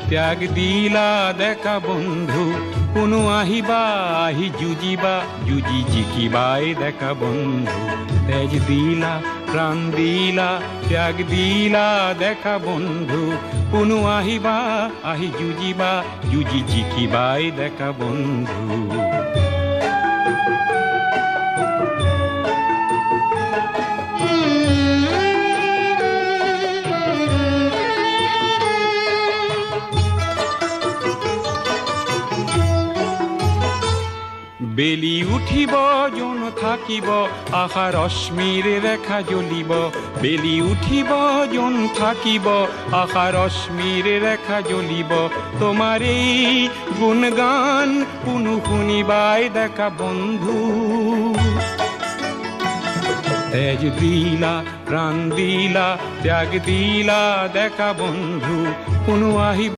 ত্যাগ দিলা দেখা বন্ধু কোনো আহিবা আহি যুজিবা যুজি জিকিবাই দেখা বন্ধু তেজ দিলা প্রাণ দিলা ত্যাগ দিলা দেখা বন্ধু কোনো আহিবা আহি যুজিবা যুজি জিকিবাই দেখা বন্ধু বেলি উঠিব জন থাকিব আশা রশ্মির রেখা জ্বলিব বেলি উঠিব জন থাকিব আশা রশ্মির রেখা জ্বলিব তোমার এই গুণগান পুনু শুনিবাই দেখা বন্ধু তেজ দিলা প্রাণ দিলা ত্যাগ দিলা দেখা বন্ধু কোনো আহিব